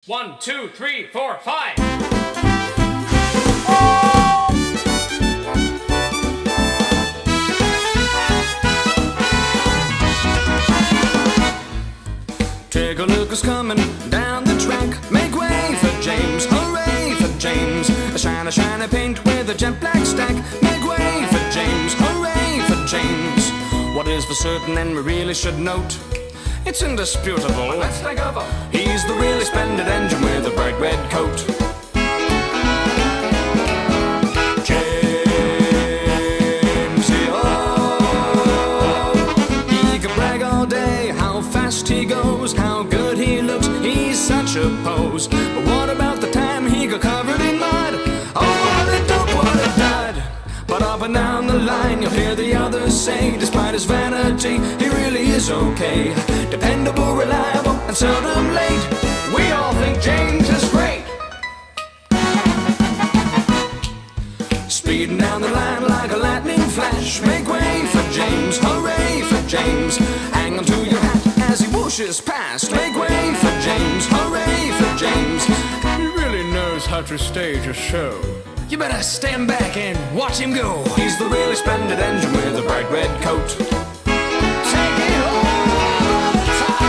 1, 2, 3, 4, 5. Take a look who's coming down the track. Make way for James, hooray for James. A shiny paint with a jet black stack. Make way for James, hooray for James. What is for certain and we really should note, it's indisputable. Let's take over. He's the really splendid engine with a bright red coat. James, oh, he can brag all day how fast he goes, how good he looks, he's such a pose. But what about the time he got covered in mud? Oh, what a dope, what a dud. But up and down the line you'll hear the others say, despite his vanity, he really is okay. Dependable, reliable, and seldom late. We all think James is great. Speeding down the line like a lightning flash. Make way for James, hooray for James. Hang on to your hat as he whooshes past. Make way for James, hooray for James. He really knows how to stage a show. You better stand back and watch him go. He's the really splendid engine with a bright red coat. Take it over the top.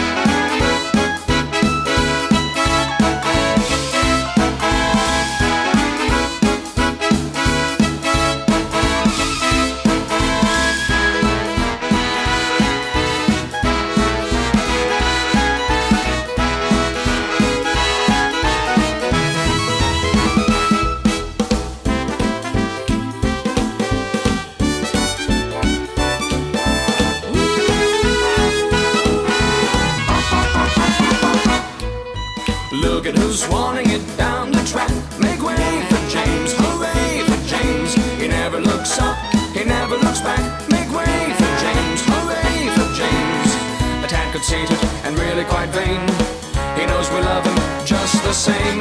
Look at who's wanting it down the track. Make way for James, hooray for James. He never looks up, he never looks back. Make way for James, hooray for James. A tad conceited and really quite vain. He knows we love him just the same.